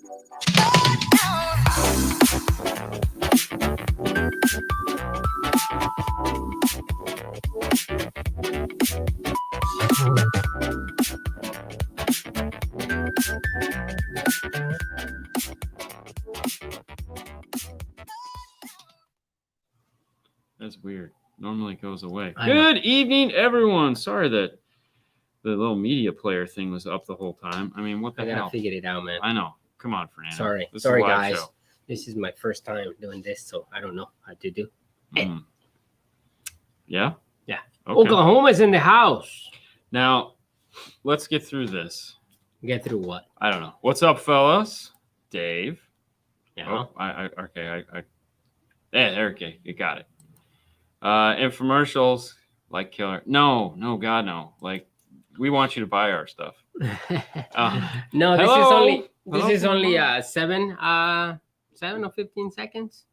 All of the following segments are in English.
That's weird. Normally it goes away. Good evening, everyone. Sorry that the little media player thing was up the whole time. I mean, what the hell? I gotta figure it out, man. I know. Come on, Fernando. Sorry, guys. Show. This is my first time doing this, so I don't know how to do. Yeah? Yeah. Okay. Oklahoma's in the house. Now, let's get through this. Get through what? I don't know. What's up, fellas? Dave. Yeah. Oh, okay. Okay, you got it. Infomercials like killer. No, God, no. Like, we want you to buy our stuff. No, this is only 7 or 15 seconds.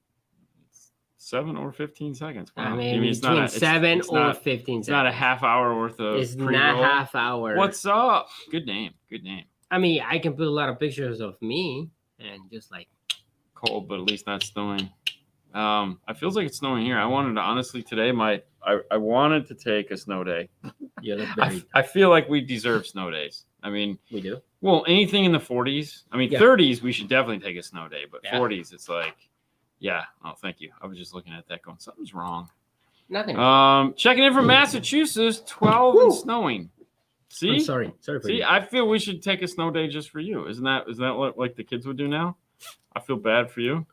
7 or 15 seconds. Wow. I mean it's between 7 or 15 seconds. It's not a half hour worth of It's pre-roll. not half hour. What's up? Good name. I mean, I can put a lot of pictures of me and just like cold, but at least not snowing. It feels like it's snowing here. I wanted to honestly today. I wanted to take a snow day. You look very. I feel like we deserve snow days. I mean, we do. Well, anything in the 40s. I mean, 30s we should definitely take a snow day, but 40s it's like, yeah. Oh, thank you. I was just looking at that going, something's wrong. Nothing. Checking in from Massachusetts, 12 and snowing. See? I'm sorry. For you. I feel we should take a snow day just for you. Isn't that what like the kids would do now? I feel bad for you.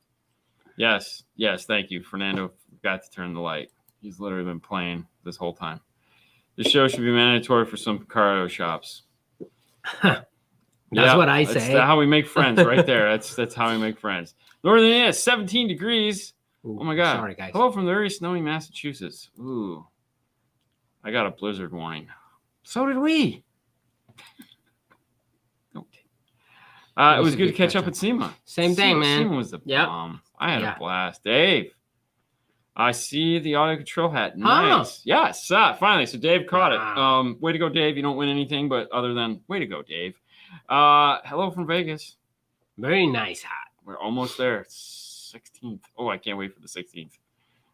Yes, thank you. Fernando forgot to turn the light. He's literally been playing this whole time. This show should be mandatory for some car shops. That's what I say. That's how we make friends right there. That's how we make friends. Northern Indiana, 17 degrees. Ooh, oh my God. Sorry, guys. Hello from the very snowy Massachusetts. Ooh. I got a blizzard warning. So did we. It was good to catch up at SEMA. Same thing, man. SEMA was the bomb. I had a blast. Dave, I see the audio control hat. Nice. Yes, finally. So Dave caught it. Way to go, Dave. You don't win anything, but other than way to go, Dave. Hello from Vegas. Very nice hat. We're almost there. 16th. Oh, I can't wait for the 16th.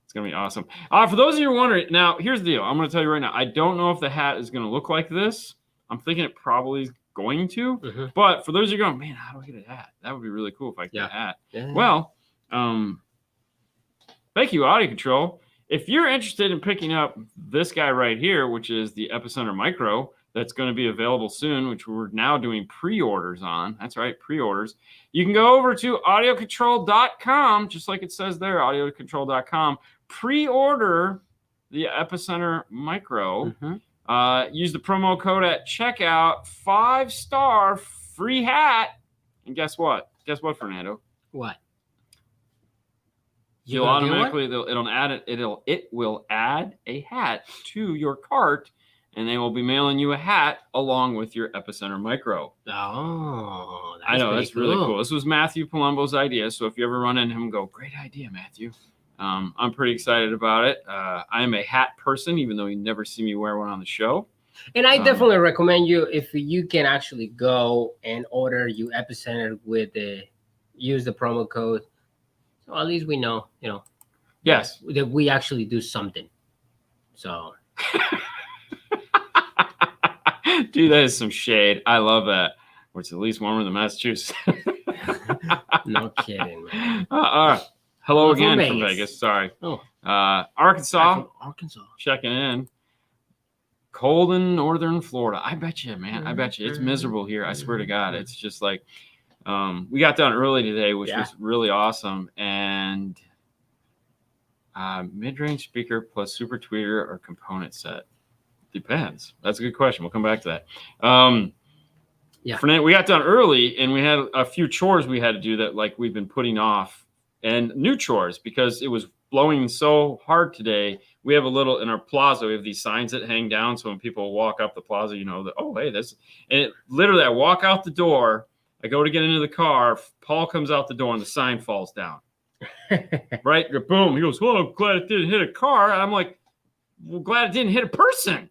It's going to be awesome. For those of you who are wondering, now, here's the deal. I'm going to tell you right now. I don't know if the hat is going to look like this. I'm thinking it probably is going to. Mm-hmm. But for those of you going, man, how do I get a hat? That would be really cool if I could get a hat. Yeah. Well, thank you, Audio Control. If you're interested in picking up this guy right here, which is the Epicenter Micro, that's going to be available soon, which we're now doing pre-orders on. That's right, pre-orders. You can go over to audiocontrol.com, just like it says there, audiocontrol.com. Pre-order the Epicenter Micro. Mm-hmm. Use the promo code at checkout, 5-star free hat. And guess what? Fernando? It will add a hat to your cart, and they will be mailing you a hat along with your Epicenter Micro. Oh, I know, that's really cool. This was Matthew Palumbo's idea, so if you ever run into him, go, great idea, Matthew. I'm pretty excited about it. I am a hat person, even though you never see me wear one on the show. And I definitely recommend you, if you can actually go and order your Epicenter use the promo code. So at least we know, yes, that we actually do something. So. Dude, that is some shade. I love that. Or it's at least warmer than Massachusetts. No kidding, man. All right. Hello again from Vegas. Sorry. Oh. Arkansas. Arkansas. Checking in. Cold in northern Florida. I bet you, man. I bet you. It's miserable here. I swear to God. It's just like, we got done early today, which was really awesome. And mid-range speaker plus super tweeter or component set. Depends. That's a good question. We'll come back to that. Fernando, we got done early, and we had a few chores we had to do that like we've been putting off, and new chores because it was blowing so hard today. We have a little in our plaza. We have these signs that hang down, so when people walk up the plaza, you know that this. And it literally, I walk out the door, I go to get into the car. Paul comes out the door, and the sign falls down. Right, boom. He goes, "Well, I'm glad it didn't hit a car." And I'm like, "Well, glad it didn't hit a person."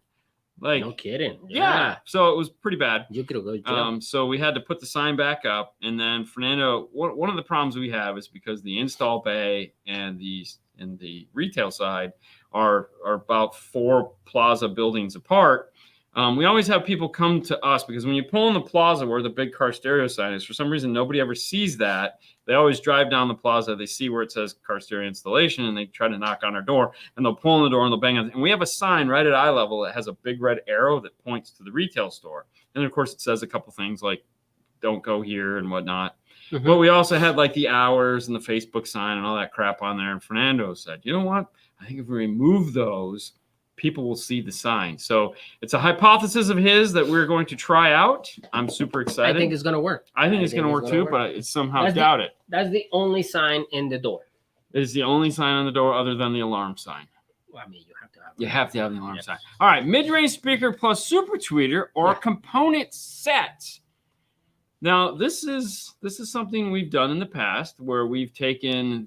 Like, no kidding. yeah. So it was pretty bad. You could go to jail. So we had to put the sign back up, and then Fernando. One of the problems we have is because the install bay and the retail side are about 4 plaza buildings apart. We always have people come to us because when you pull in the plaza where the big car stereo sign is, for some reason nobody ever sees that. They always drive down the plaza, they see where it says car stereo installation, and they try to knock on our door, and they'll pull on the door and they'll bang on it. And we have a sign right at eye level that has a big red arrow that points to the retail store. And of course it says a couple things like don't go here and whatnot. Mm-hmm. But we also had like the hours and the Facebook sign and all that crap on there. And Fernando said, you know what? I think if we remove those, people will see the sign. So it's a hypothesis of his that we're going to try out. I'm super excited. I think it's going to work. I think it's going to work too, but I somehow doubt it. That's the only sign in the door. It is the only sign on the door other than the alarm sign. Well, I mean, you have to have. You have to have the alarm sign. All right, mid-range speaker plus super tweeter or a component set. Now, this is something we've done in the past where we've taken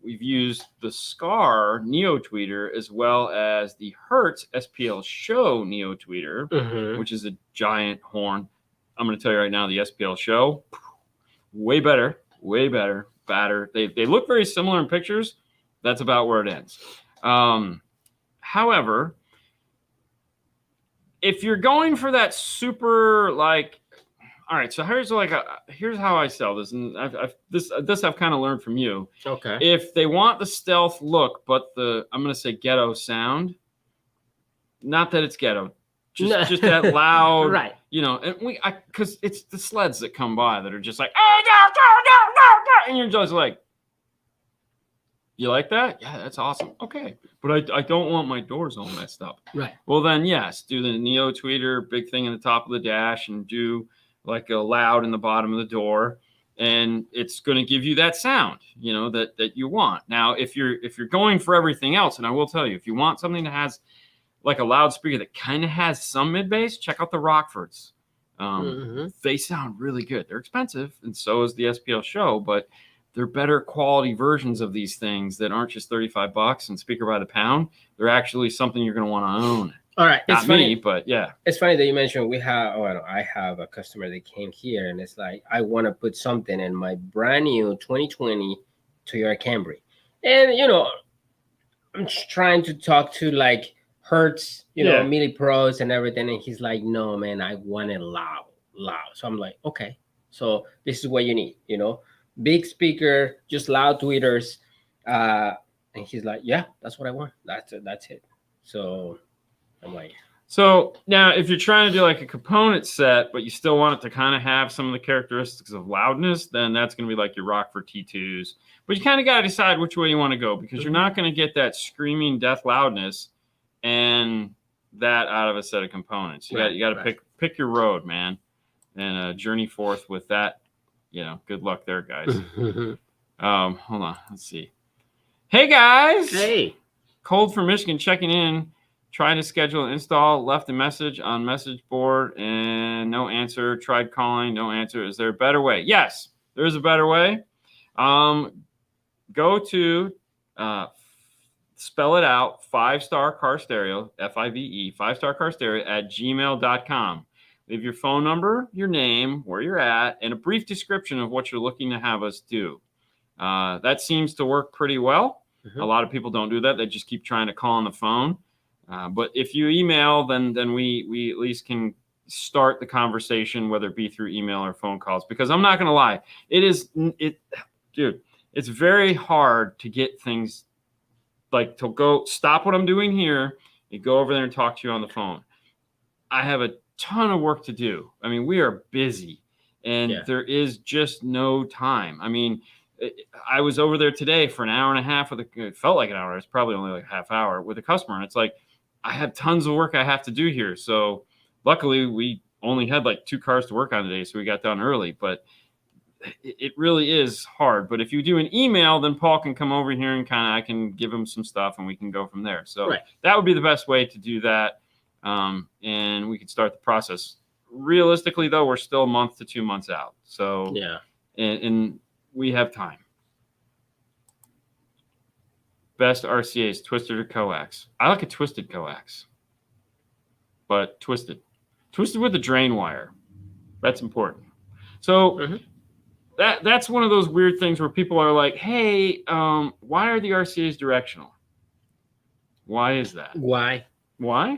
we've used the Scar Neo tweeter as well as the Hertz SPL Show Neo tweeter, which is a giant horn. I'm going to tell you right now, the SPL Show, way better, badder. They look very similar in pictures. That's about where it ends. However, if you're going for that super like, all right, so here's how I sell this, and I've kind of learned from you. Okay. If they want the stealth look, but I'm gonna say ghetto sound, not that it's ghetto, just that loud, right? You know, and because it's the sleds that come by that are just like, oh no, and you're just like, you like that? Yeah, that's awesome. Okay, but I don't want my doors all messed up. Right. Well, then yes, do the Neo tweeter, big thing in the top of the dash, and do like a loud in the bottom of the door, and it's going to give you that sound, you know, that you want. Now, if you're going for everything else, and I will tell you, if you want something that has like a loudspeaker that kind of has some mid bass, check out the Rockfords. They sound really good. They're expensive, and so is the SPL Show, but they're better quality versions of these things that aren't just $35 and speaker by the pound. They're actually something you're going to want to own. All right, not me, but yeah. It's funny that you mentioned I have a customer that came here, and it's like, I want to put something in my brand new 2020 Toyota Camry, and you know, I'm trying to talk to like Hertz, you know, Mili Pros and everything, and he's like, no, man, I want it loud. So I'm like, okay, so this is what you need, you know, big speaker, just loud tweeters, and he's like, yeah, that's what I want. That's it. So I'm like, so now if you're trying to do like a component set, but you still want it to kind of have some of the characteristics of loudness, then that's going to be like your Rockford T2s. But you kind of got to decide which way you want to go, because you're not going to get that screaming death loudness and that out of a set of components. You got to pick your road, man, and journey forth with that. You know, good luck there, guys. Hold on, let's see. Hey guys. Hey. Cold from Michigan checking in. Tried to schedule an install, left a message on message board, and no answer. Tried calling, no answer. Is there a better way? Yes, there is a better way. Go to, spell it out, 5-Star Car Stereo, FIVE, 5-Star Car Stereo @gmail.com. Leave your phone number, your name, where you're at, and a brief description of what you're looking to have us do. That seems to work pretty well. A lot of people don't do that. They just keep trying to call on the phone. But if you email, then we at least can start the conversation, whether it be through email or phone calls. Because I'm not going to lie, it's very hard to get things like to go stop what I'm doing here and go over there and talk to you on the phone. I have a ton of work to do. I mean, we are busy, and there is just no time. I mean, I was over there today for an hour and a half it felt like an hour. It's probably only like a half hour with a customer. And it's like, I have tons of work I have to do here. So luckily we only had like 2 cars to work on today. So we got done early, but it really is hard. But if you do an email, then Paul can come over here and I can give him some stuff and we can go from there. So that would be the best way to do that. And we could start the process. Realistically though, we're still a month to 2 months out. So and we have time. Best RCAs, twisted or coax? I like a twisted coax. but twisted with the drain wire. That's important. So that's one of those weird things where people are like, hey, why are the RCAs directional? Why is that? Why?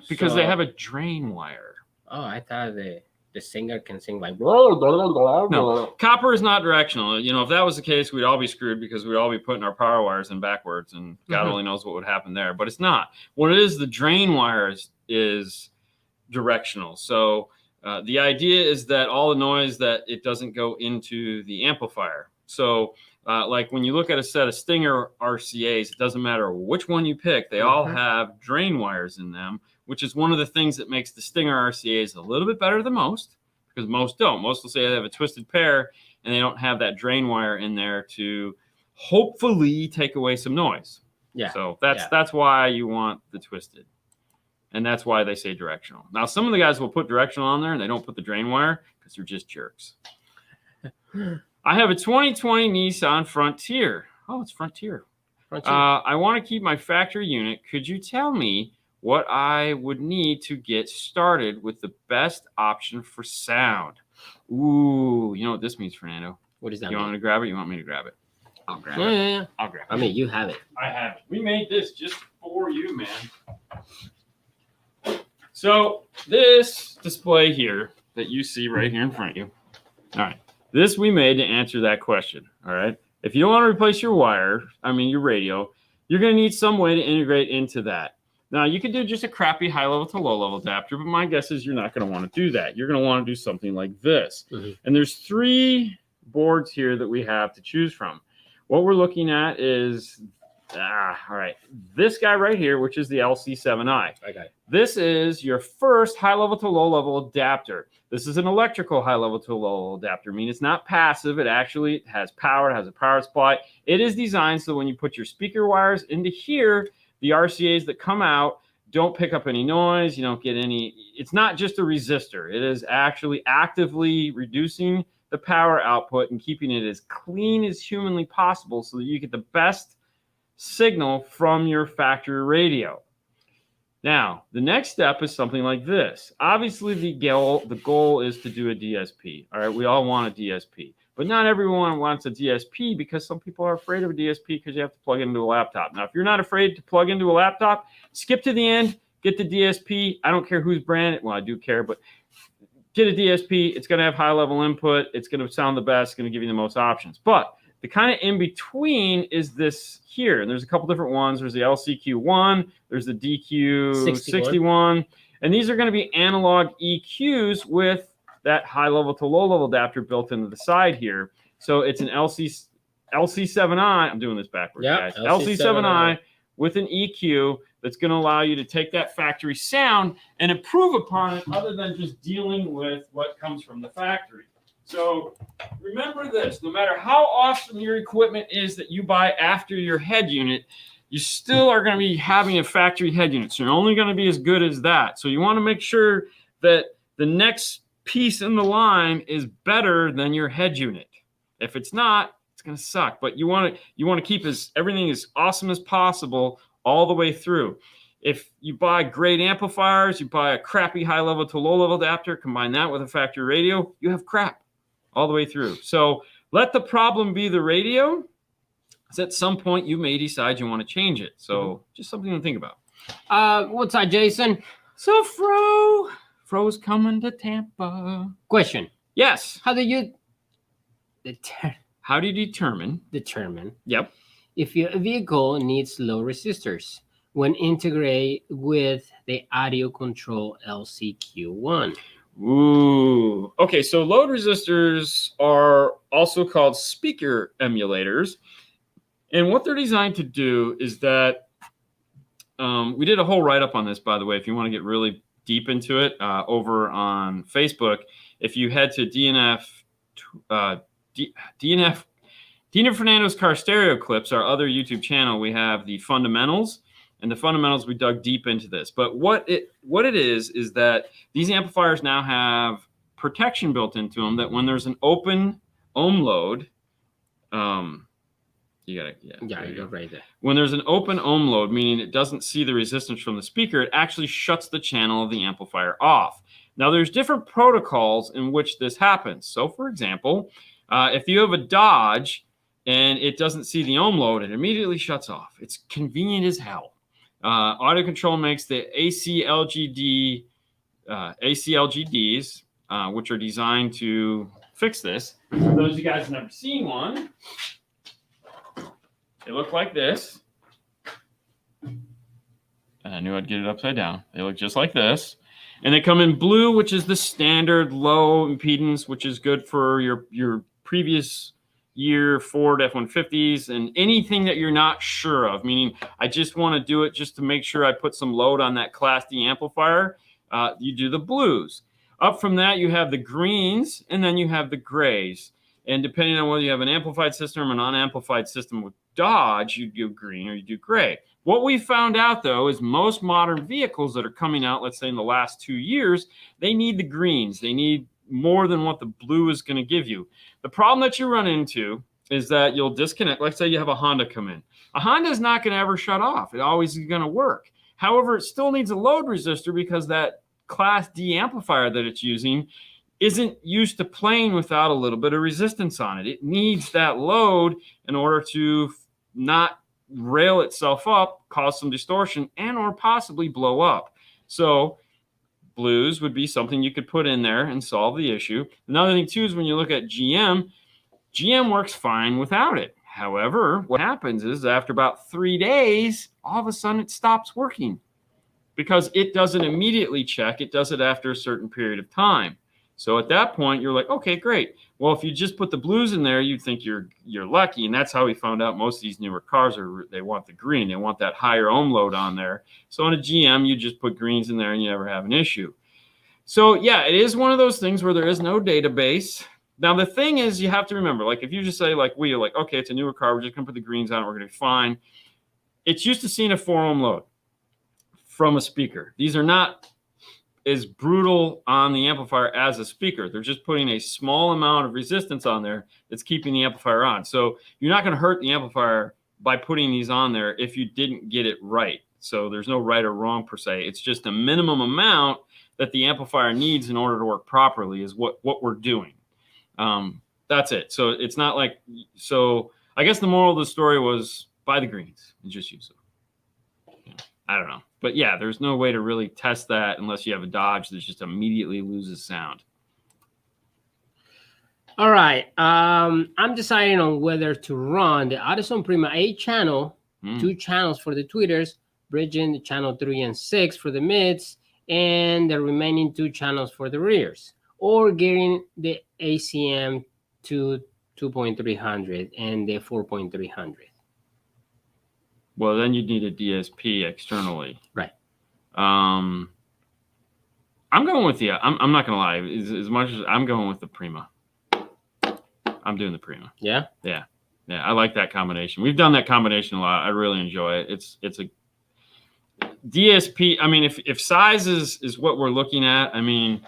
Because they have a drain wire. Oh, I thought the singer can sing like no. Copper is not directional. You know, if that was the case, we'd all be screwed because we'd all be putting our power wires in backwards, and God only knows what would happen there. But it's not. What it is, the drain wire is directional. So the idea is that all the noise that it doesn't go into the amplifier. So like when you look at a set of Stinger RCAs, it doesn't matter which one you pick. They all have drain wires in them, which is one of the things that makes the Stinger RCAs a little bit better than most, because most don't. Most will say they have a twisted pair and they don't have that drain wire in there to hopefully take away some noise. Yeah. So that's why you want the twisted. And that's why they say directional. Now, some of the guys will put directional on there and they don't put the drain wire because they're just jerks. I have a 2020 Nissan Frontier. Oh, it's Frontier. I want to keep my factory unit. Could you tell me what I would need to get started with the best option for sound? Ooh, you know what this means, Fernando? What does that mean? You want me to grab it? You want me to grab it? I'll grab it. Yeah. I'll grab it. I mean, you have it. I have it. We made this just for you, man. So this display here that you see right here in front of you. All right. This we made to answer that question. All right. If you don't want to replace your your radio, you're going to need some way to integrate into that. Now, you could do just a crappy high level to low level adapter, but my guess is you're not going to want to do that. You're going to want to do something like this. And there's 3 boards here that we have to choose from. What we're looking at is, all right, this guy right here, which is the LC7i. Okay. This is your first high level to low level adapter. This is an electrical high level to low level adapter. I mean, it's not passive. It actually has power. It has a power supply. It is designed so when you put your speaker wires into here, the RCAs that come out don't pick up any noise. You don't get any. It's not just a resistor. It is actually actively reducing the power output and keeping it as clean as humanly possible so that you get the best signal from your factory radio. Now, the next step is something like this. Obviously, the goal is to do a DSP. All right, we all want a DSP, but not everyone wants a DSP because some people are afraid of a DSP because you have to plug it into a laptop. Now, if you're not afraid to plug into a laptop, skip to the end, get the DSP. I don't care whose brand it. Well, I do care, but get a DSP. It's going to have high-level input. It's going to sound the best. It's going to give you the most options. But the kind of in between is this here. And there's a couple different ones. There's the LCQ1. There's the DQ61. And these are going to be analog EQs with that high level to low level adapter built into the side here. So it's an LC7i. I'm doing this backwards, guys. LC7i with an EQ that's going to allow you to take that factory sound and improve upon it other than just dealing with what comes from the factory. So remember this, no matter how awesome your equipment is that you buy after your head unit, you still are going to be having a factory head unit. So you're only going to be as good as that. So you want to make sure that the next piece in the line is better than your head unit. If it's not, it's going to suck. But you want to keep everything as awesome as possible all the way through. If you buy great amplifiers, you buy a crappy high level to low level adapter, combine that with a factory radio, you have crap all the way through. So let the problem be the radio. At some point you may decide you want to change it. So just something to think about. What's up, Jason? So Fro's coming to Tampa. Question. Yes. How do you determine? Yep. If your vehicle needs low resistors when integrate with the audio control LCQ1? Ooh. Okay, so load resistors are also called speaker emulators. And what they're designed to do is that we did a whole write-up on this, by the way, if you want to get really deep into it, over on Facebook. If you head to Dean and Fernando's Car Stereo Clips, our other YouTube channel, we have the fundamentals. And the fundamentals, we dug deep into this. But what it is that these amplifiers now have protection built into them that when there's an open ohm load, You got it. Yeah, you're right there. When there's an open ohm load, meaning it doesn't see the resistance from the speaker, it actually shuts the channel of the amplifier off. Now, there's different protocols in which this happens. So, for example, if you have a Dodge and it doesn't see the ohm load, it immediately shuts off. It's convenient as hell. Audio Control makes the ACLGDs, which are designed to fix this. For those of you guys who've never seen one, they look like this. And I knew I'd get it upside down. They look just like this. And they come in blue, which is the standard low impedance, which is good for your previous year Ford F-150s and anything that you're not sure of, meaning I just want to do it just to make sure I put some load on that Class D amplifier. You do the blues. Up from that, you have the greens, and then you have the grays. And depending on whether you have an amplified system or a non-amplified system with Dodge, you do green or you do gray. What we found out, though, is most modern vehicles that are coming out, let's say in the last 2 years, they need the greens. They need more than what the blue is going to give you. The problem that you run into is that you'll disconnect. Let's say you have a Honda come in. A Honda is not going to ever shut off. It always is going to work. However, it still needs a load resistor because that Class D amplifier that it's using isn't used to playing without a little bit of resistance on it. It needs that load in order to not rail itself up, cause some distortion, and or possibly blow up. So blues would be something you could put in there and solve the issue. Another thing too is when you look at GM works fine without it. However, what happens is after about 3 days, all of a sudden it stops working because it doesn't immediately check. It does it after a certain period of time. So at that point, you're like, okay, great. Well, if you just put the blues in there, you'd think you're lucky. And that's how we found out most of these newer cars they want the green. They want that higher ohm load on there. So on a GM, you just put greens in there and you never have an issue. So yeah, it is one of those things where there is no database. Now, the thing is, you have to remember, like if you just say like okay, it's a newer car, we're just going to put the greens on it, we're going to be fine. It's used to seeing a 4 ohm load from a speaker. These are not as brutal on the amplifier as a speaker. They're just putting a small amount of resistance on there that's keeping the amplifier on. So you're not going to hurt the amplifier by putting these on there if you didn't get it right. So there's no right or wrong per se. It's just a minimum amount that the amplifier needs in order to work properly is what we're doing. That's it. So it's not like, so I guess the moral of the story was buy the greens and just use them. I don't know. But yeah, there's no way to really test that unless you have a Dodge that just immediately loses sound. All right. I'm deciding on whether to run the Audison Prima 8 channel, 2 channels for the tweeters, bridging the channel 3 and 6 for the mids, and the remaining 2 channels for the rears, or getting the ACM to 2.300 and the 4.300. Well, then you'd need a DSP externally. Right. I'm going with I'm not going to lie. As much as I'm going with the Prima. I'm doing the Prima. Yeah? Yeah. Yeah, I like that combination. We've done that combination a lot. I really enjoy it. It's a DSP. I mean, if size is what we're looking at, I mean,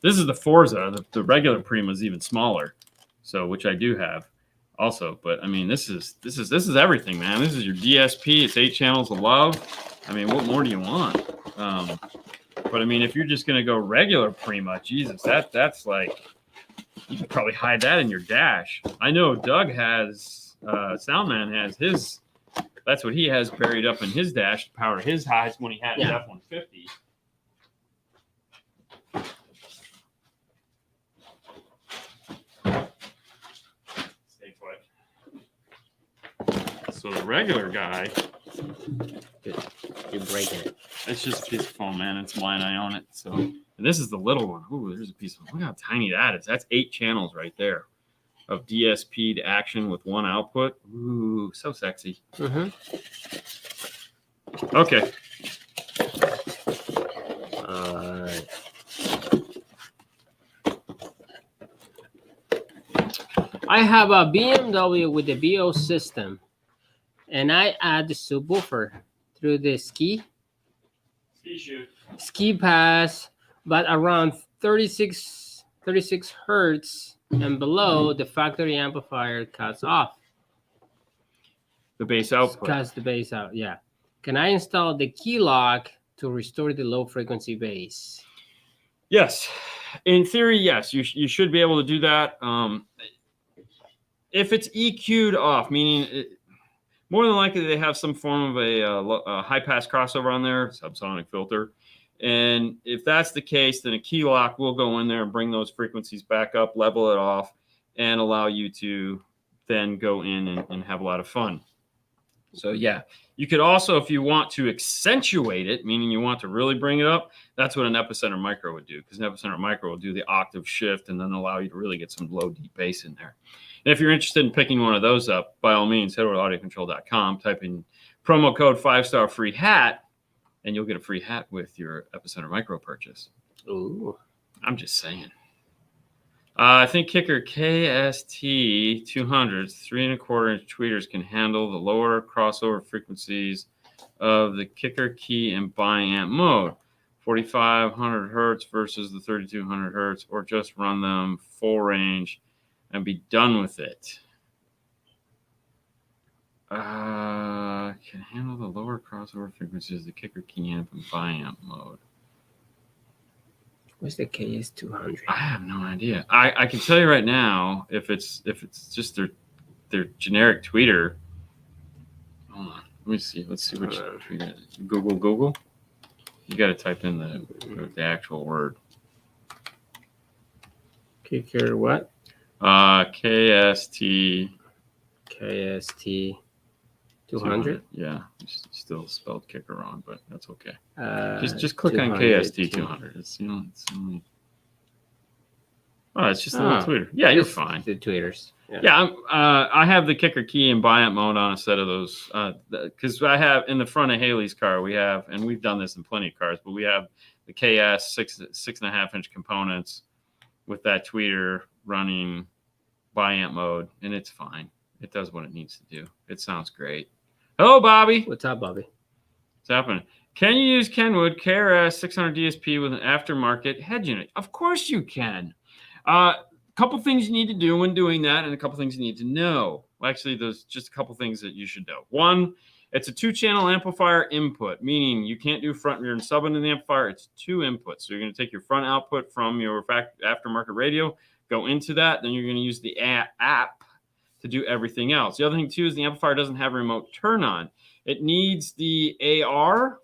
this is the Forza. The regular Prima is even smaller, so which I do have also. But I mean, this is everything, man. This is your DSP. It's 8 channels of love. I mean, what more do you want? But I mean, if you're just gonna go regular Prima, Jesus, that's like you could probably hide that in your dash. I know Doug has Soundman has his. That's what he has buried up in his dash to power his highs when he had his F-150. Stay put. So the regular guy, you're breaking it. It's just a piece of foam, man. It's mine. I own it. So and this is the little one. Ooh, there's a piece of. Look how tiny that is. That's 8 channels right there of DSP to action with 1 output. Ooh, so sexy. Mm-hmm. Okay. I have a BMW with the BO system, and I add the subwoofer through the ski pass, but around 36 hertz and below, the factory amplifier cuts off. The bass output. Cuts the bass out, yeah. Can I install the key lock to restore the low frequency bass? Yes. In theory, yes. You should be able to do that. If it's EQ'd off, meaning more than likely they have some form of a high-pass crossover on there, subsonic filter. And if that's the case, then a key lock will go in there and bring those frequencies back up, level it off, and allow you to then go in and have a lot of fun. So yeah, you could also, if you want to accentuate it, meaning you want to really bring it up, that's what an epicenter micro would do, because an epicenter micro will do the octave shift and then allow you to really get some low deep bass in there. And if you're interested in picking one of those up, by all means, head over to audiocontrol.com, type in promo code 5-star free hat, and you'll get a free hat with your epicenter micro purchase. Ooh. I'm just saying. I think Kicker KST 200s, 3¼ inch tweeters can handle the lower crossover frequencies of the Kicker key in biamp mode, 4,500 hertz versus the 3,200 hertz, or just run them full range and be done with it. Can handle the lower crossover frequencies of the Kicker key amp in biamp mode. What's the KS200? I have no idea. I can tell you right now, if it's just their generic tweeter. Hold on, let me see. Let's see which tweeter. Google. You got to type in the actual word. Kicker what? KST 200. Yeah, you still spelled kicker wrong, but that's okay. Just click 200, on KST 200. It's only. Oh, it's just a little tweeter. Yeah, you're fine. The tweeters. Yeah, I have the Kicker key in biamp mode on a set of those because I have in the front of Haley's car. We have, and we've done this in plenty of cars, but we have the KS 6.5 inch components with that tweeter running biamp mode, and it's fine. It does what it needs to do. It sounds great. Hello, Bobby. What's up, Bobby? What's happening? Can you use Kenwood KRS 600 DSP with an aftermarket head unit? Of course you can. Couple things you need to do when doing that, and a couple things you need to know. Well, actually, there's just a couple things that you should know. One, it's a 2-channel amplifier input, meaning you can't do front, rear, and sub into the amplifier. It's 2 inputs. So you're going to take your front output from your aftermarket radio, go into that, then you're going to use the app to do everything else. The other thing, too, is the amplifier doesn't have a remote turn on. It needs the AR.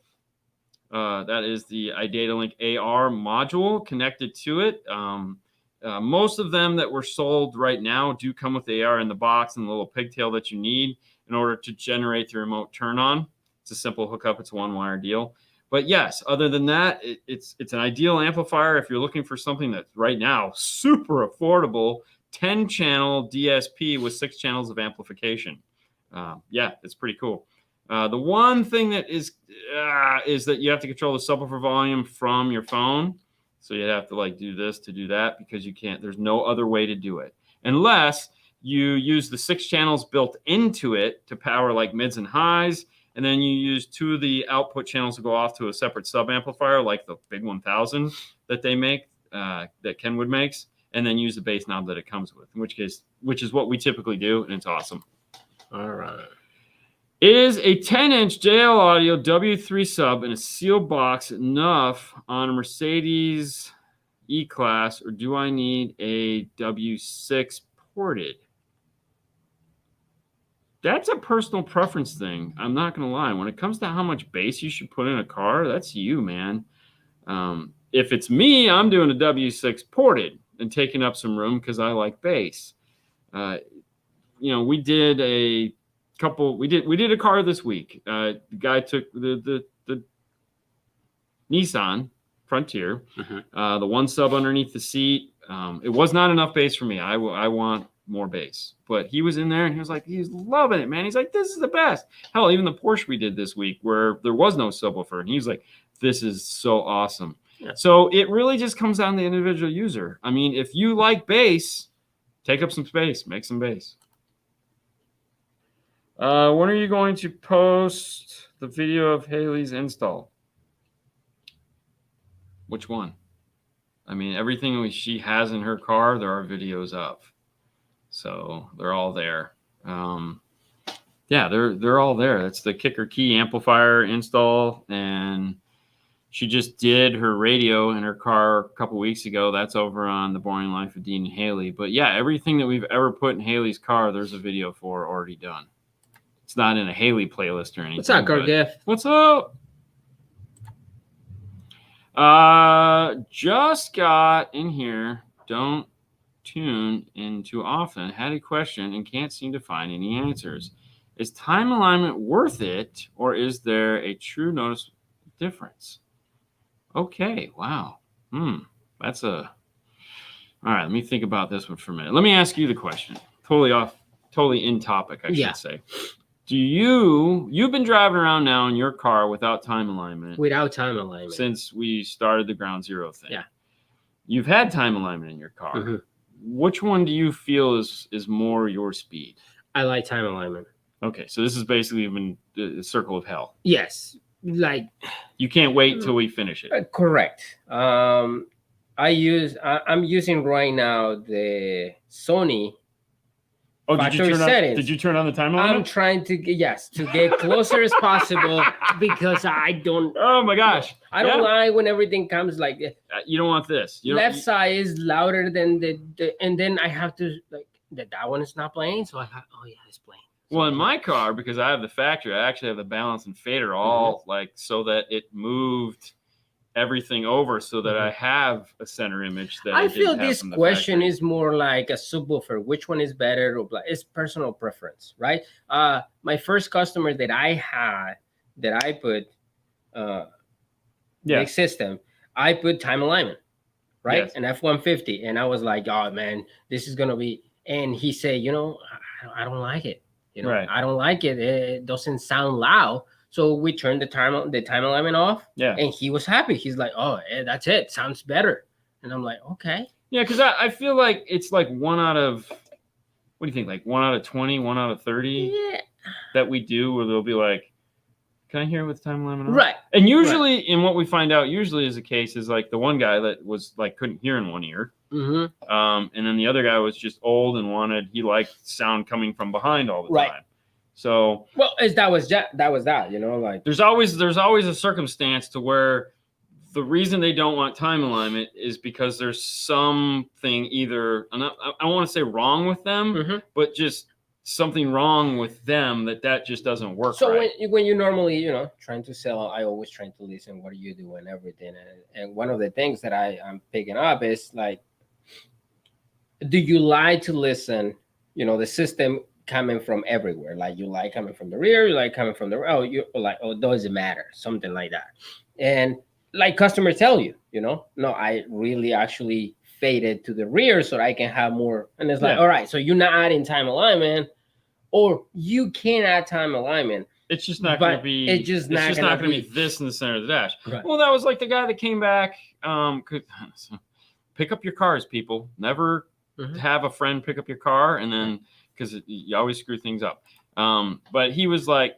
That is the iDataLink AR module connected to it. Most of them that were sold right now do come with AR in the box and the little pigtail that you need in order to generate the remote turn on. It's a simple hookup. It's a 1-wire deal. But yes, other than that, it's an ideal amplifier if you're looking for something that's right now super affordable. 10-channel DSP with 6 channels of amplification. Yeah, it's pretty cool. The one thing that is that you have to control the subwoofer volume from your phone. So you have to like do this to do that because you can't. There's no other way to do it unless you use the 6 channels built into it to power like mids and highs, and then you use 2 of the output channels to go off to a separate sub amplifier like the big 1000 that they make, that Kenwood makes, and then use the bass knob that it comes with. In which case, which is what we typically do, and it's awesome. All right. Is a 10-inch JL Audio W3 sub in a sealed box enough on a Mercedes E-Class, or do I need a W6 ported? That's a personal preference thing. I'm not going to lie. When it comes to how much bass you should put in a car, that's you, man. If it's me, I'm doing a W6 ported and taking up some room because I like bass. We did a couple. We did a car this week. The guy took the Nissan Frontier, the 1 sub underneath the seat. It was not enough bass for me. I want more bass, but he was in there and he was like, he's loving it, man. He's like, this is the best. Hell, even the Porsche we did this week where there was no subwoofer, and he's like, this is so awesome. Yeah. So it really just comes down to the individual user. I mean, if you like bass, take up some space, make some bass. When are you going to post the video of Haley's install? Which one? I mean, everything she has in her car, there are videos of. So they're all there. Yeah, they're all there. That's the kicker key amplifier install, and she just did her radio in her car a couple weeks ago. That's over on The Boring Life of Dean and Haley. But yeah, everything that we've ever put in Haley's car, there's a video for already done. It's not in a Haley playlist or anything. What's up, Gargif? What's up? Just got in here. Don't tune in too often. Had a question and can't seem to find any answers. Is time alignment worth it, or is there a true noticeable difference? Okay, wow. That's a... All right, let me think about this one for a minute. Let me ask you the question. Totally in topic, I should say. You've been driving around now in your car without time alignment. Without time alignment. Since we started the ground zero thing. Yeah. You've had time alignment in your car. Mm-hmm. Which one do you feel is more your speed? I like time alignment. Okay, so this is basically been the circle of hell. Yes. Like, you can't wait till we finish it. Correct. I'm using right now the Sony factory settings. Did you turn on the time alignment? I'm trying to get closer as possible because I don't. Oh my gosh! I don't like when everything comes like you don't want this. Left side is louder than and then I have to that one is not playing. So I thought, oh yeah, it's playing. Well, in my car, because I have the factory, I actually have the balance and fader all so that it moved everything over so that I have a center image that I feel this question is more like a subwoofer. Which one is better? It's personal preference, right? My first customer that I had that I put big system, I put time alignment, right? An F-150, and I was like, oh man, this is gonna be. And he said, I don't like it. I don't like it. It doesn't sound loud. So we turned the time alignment off. Yeah. And he was happy. He's like, oh, that's it. Sounds better. And I'm like, okay. Yeah, because I feel like it's like 1 out of, what do you think? Like 1 out of 20, 1 out of 30 that we do where they'll be like, can I hear it with time alignment on? Right. And usually, and what we find out usually is the case is like the one guy that was like couldn't hear in one ear. Mm-hmm. And then the other guy was just old and he liked sound coming from behind all the time. So that was that, like there's always a circumstance to where the reason they don't want time alignment is because there's something either, I don't want to say wrong with them, but just something wrong with them that just doesn't work. So when you normally, trying to sell, I always trying to listen, what do you do and everything. And one of the things that I'm picking up is like, do you like to listen, the system coming from everywhere? Like you like coming from the rear, you like coming from the doesn't matter, something like that. And like customers tell you, no, I really actually faded to the rear so I can have more. And it's like, all right, so you're not adding time alignment, or you can add time alignment. It's just not going to be. It's just not going to be this in the center of the dash. Right. Well, that was like the guy that came back. Pick up your cars, people. Never have a friend pick up your car, and then because you always screw things up. But he was like,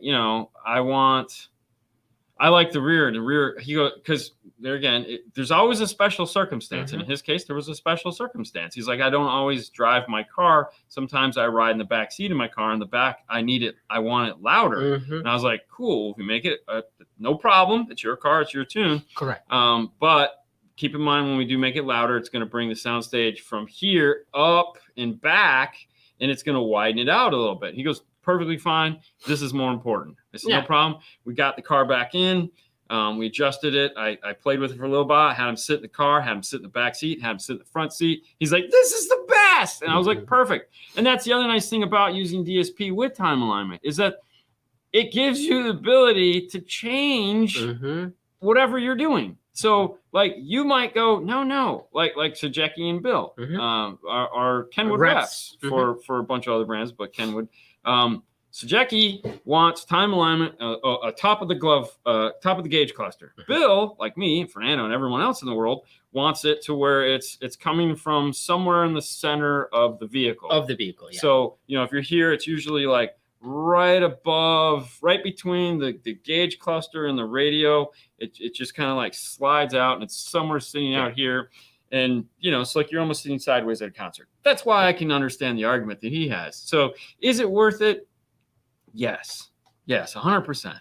I like the rear. The rear, he goes, because there again, there's always a special circumstance. And in his case, there was a special circumstance. He's like, I don't always drive my car. Sometimes I ride in the back seat of my car. In the back, I want it louder. And I was like, cool. If you make it, no problem. It's your car. It's your tune. Correct. But keep in mind when we do make it louder, it's going to bring the soundstage from here up and back, and it's going to widen it out a little bit. He goes, perfectly fine. This is more important. I said, no problem. We got the car back in. We adjusted it. I played with it for a little while. Had him sit in the car, had him sit in the back seat, had him sit in the front seat. He's like, this is the best. And I was like, perfect. And that's the other nice thing about using DSP with time alignment is that it gives you the ability to change whatever you're doing. So like you might go, no, like Sajecki and Bill, are Kenwood reps for a bunch of other brands, but Kenwood. Sajecki wants time alignment, top of the glove, top of the gauge cluster. Bill, like me, Fernando, and everyone else in the world, wants it to where it's coming from somewhere in the center of the vehicle. Yeah. So if you're here, it's usually like right above, right between the gauge cluster and the radio. It just kind of like slides out, and it's somewhere sitting out here. And, you know, it's like you're almost sitting sideways at a concert. That's why I can understand the argument that he has. So is it worth it? Yes. Yes, 100%.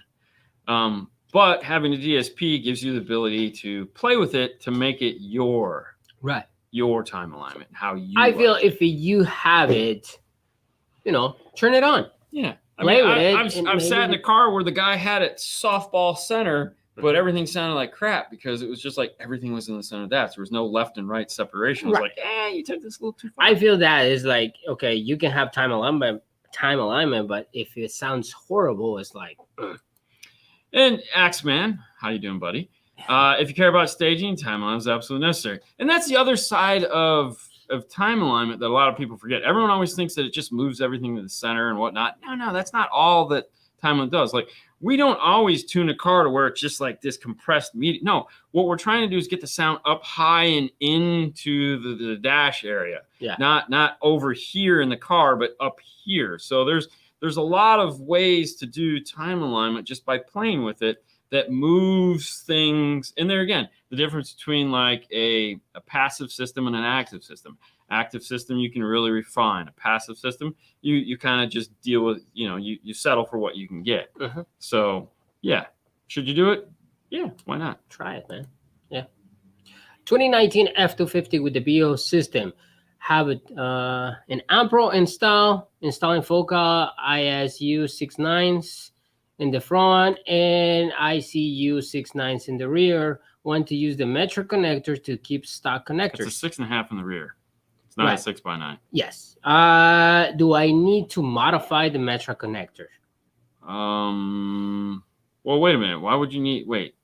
But having a DSP gives you the ability to play with it to make it your time alignment, how you I feel if you have it, you know, turn it on. Yeah. I've sat in a car where the guy had it softball center, but everything sounded like crap because it was just like everything was in the center of that. So there was no left and right separation. It was like, you took this a little too far. I feel that is like, okay, you can have time alignment, but if it sounds horrible, it's like. And Axeman, how you doing, buddy? If you care about staging, time alignment is absolutely necessary. And that's the other side of time alignment that a lot of people forget. Everyone always thinks that it just moves everything to the center and whatnot. No, that's not all that time alignment does. Like, we don't always tune a car to where it's just like this compressed medium. No, what we're trying to do is get the sound up high and into the dash area. Yeah. Not over here in the car, but up here. So there's a lot of ways to do time alignment just by playing with it that moves things. And there again, the difference between like a passive system and an active system. Active system, you can really refine. A passive system, you kind of just deal with, you know, you settle for what you can get. So, yeah. Should you do it? Yeah, why not? Try it, man. Yeah. 2019 F250 with the BO system. Have an Ampro installing focal ISU 6.9s in the front and ICU 6.9s in the rear. Want to use the metric connector to keep stock connectors. It's a 6.5 in the rear. It's not a 6x9. Yes. Do I need to modify the metric connector? Well, wait a minute. Why would you need? Wait.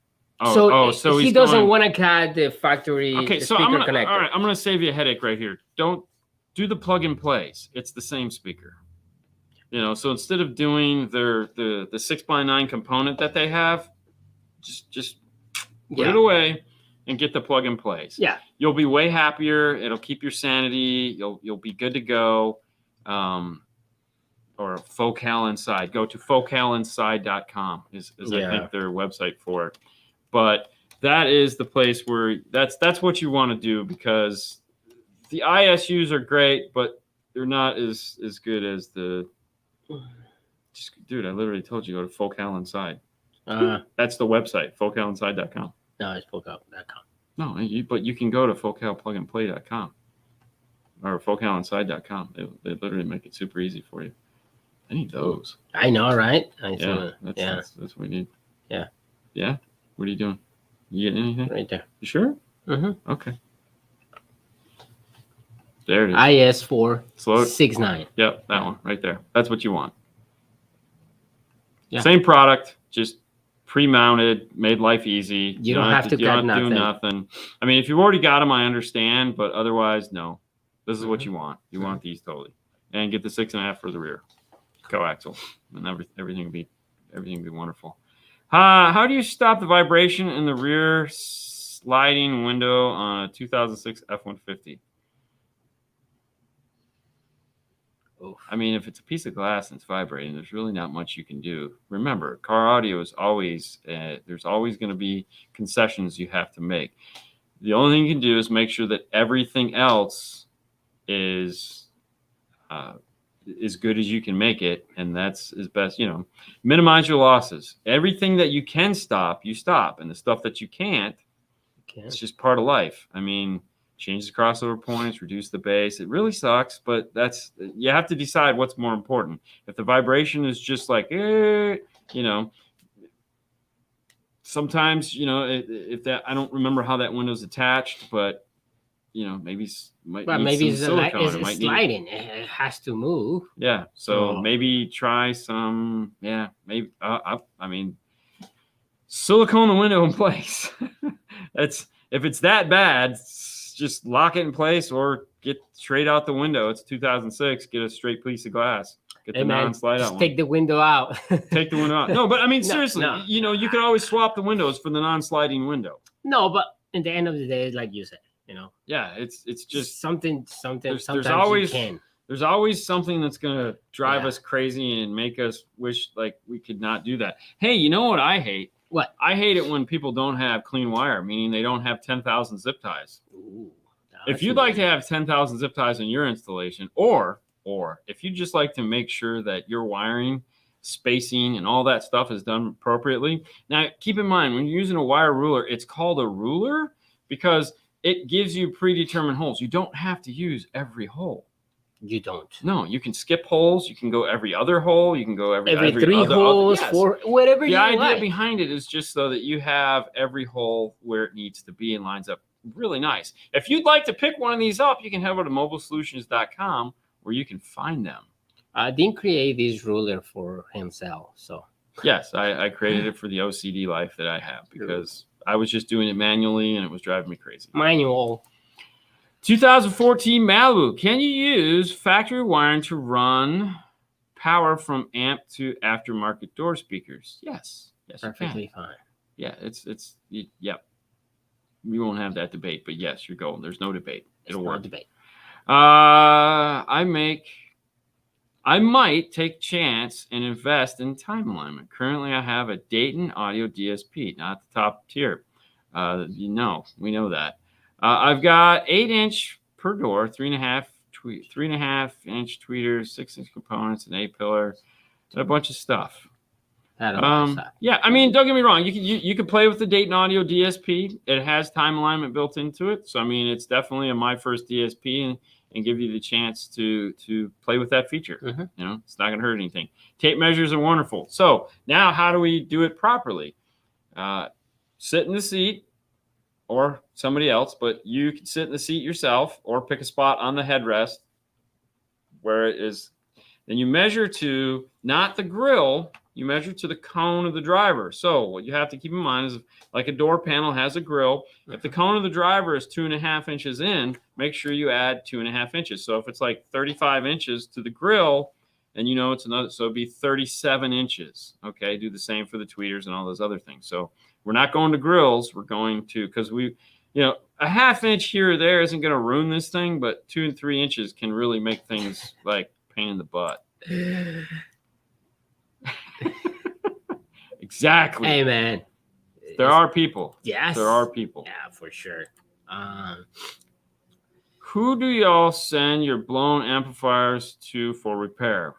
So he doesn't want to cut the factory. Okay, so connector. All right, I'm gonna save you a headache right here. Don't do the plug and plays. It's the same speaker. You know, so instead of doing the 6x9 component that they have, just put it away and get the plug and plays. Yeah, you'll be way happier. It'll keep your sanity. You'll be good to go. Or Focal Inside. Go to focalinside.com is I think their website for it. But that is the place where that's what you want to do, because the ISUs are great, but they're not as good as the. Dude, I literally told you, go to Focal Inside. That's the website, focalinside.com. No, it's focal.com. No, but you can go to focalplugandplay.com or focalinside.com. They literally make it super easy for you. I need those. I know, right? That's what we need. Yeah. Yeah? What are you doing? You getting anything? Right there. You sure? Mm-hmm. Okay. There it is. IS4 6.9. Yep, that one right there. That's what you want. Yeah. Same product, just pre-mounted, made life easy. You don't have to do nothing. I mean, if you've already got them, I understand, but otherwise, no. This is what you want. You want these totally. And get the 6.5 for the rear coaxial, and everything will be wonderful. How do you stop the vibration in the rear sliding window on a 2006 F-150? I mean, if it's a piece of glass and it's vibrating, there's really not much you can do. Remember, car audio is always, there's always going to be concessions you have to make. The only thing you can do is make sure that everything else is as good as you can make it, and that's as best, minimize your losses. Everything that you can stop, you stop, and the stuff that you can't, it's just part of life. I mean, change the crossover points, reduce the bass. It really sucks, but you have to decide what's more important. If the vibration is just like, sometimes, if that, I don't remember how that window's attached, but maybe it's sliding. It has to move. Yeah. So maybe try some. Yeah. Maybe. I mean, silicone the window in place. If it's that bad, just lock it in place or get straight out the window. It's 2006. Get a straight piece of glass. Get the non-slide out. Take the window out. Take the window out. No, but I mean, seriously, you could always swap the windows for the non-sliding window. No, but at the end of the day, like you said, Yeah, it's just something. There's Sometimes always you can. There's always something that's going to drive us crazy and make us wish like we could not do that. Hey, you know what I hate? What? I hate it when people don't have clean wire, meaning they don't have 10,000 zip ties. Ooh, if you'd like to have 10,000 zip ties in your installation, or if you just like to make sure that your wiring, spacing, and all that stuff is done appropriately. Now, keep in mind, when you're using a wire ruler, it's called a ruler because it gives you predetermined holes. You don't have to use every hole. You don't. No, you can skip holes. You can go every other hole. You can go every 3 holes, yes. 4, whatever you like. The idea behind it is just so that you have every hole where it needs to be and lines up really nice. If you'd like to pick one of these up, you can head over to mobilesolutions.com where you can find them. Dean created this ruler for himself. So yes, I created it for the OCD life that I have because I was just doing it manually and it was driving me crazy. Manual. 2014 Malibu. Can you use factory wiring to run power from amp to aftermarket door speakers? Yes. Yes, perfectly fine. Yeah, yep. We won't have that debate, but yes, you're going. There's no debate. It'll work. Debate. I might take chance and invest in time alignment. Currently, I have a Dayton Audio DSP, not the top tier. We know that. I've got 8-inch per door, 3.5-inch tweeters, 6-inch components, an A-pillar, and a bunch of stuff. Yeah, I mean, don't get me wrong. You can play with the Dayton Audio DSP. It has time alignment built into it, so I mean, it's definitely my first DSP and give you the chance to play with that feature. Mm-hmm. You know, it's not going to hurt anything. Tape measures are wonderful. So now, how do we do it properly? Sit in the seat. Or somebody else, but you can sit in the seat yourself or pick a spot on the headrest where it is. Then you measure to not the grill, you measure to the cone of the driver. So what you have to keep in mind is like a door panel has a grill. If the cone of the driver is 2.5 inches in, make sure you add 2.5 inches. So if it's like 35 inches to the grill, then you know it's another, so it'd be 37 inches. Okay, do the same for the tweeters and all those other things. So we're not going to grills. We're going to, because a 1/2 inch here or there isn't going to ruin this thing, but 2 and 3 inches can really make things like pain in the butt. Exactly. Hey, man. There are people. Yes. There are people. Yeah, for sure. Who do y'all send your blown amplifiers to for repair?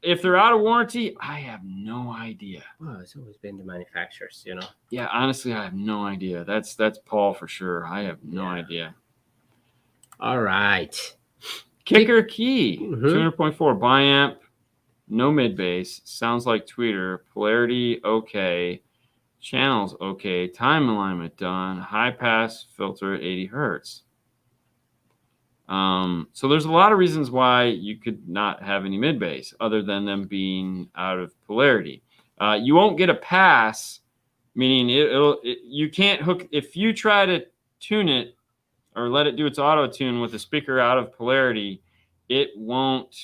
If they're out of warranty, I have no idea. Well, it's always been the manufacturers, you know. Yeah, honestly, I have no idea. That's Paul for sure. I have no idea. All right. Kicker key, 200.4 biamp, no mid bass, sounds like tweeter, polarity okay, channels okay, time alignment done, high pass filter at 80 hertz. So there's a lot of reasons why you could not have any mid bass other than them being out of polarity. You won't get a pass, meaning you can't hook, if you try to tune it or let it do its auto tune with the speaker out of polarity, it won't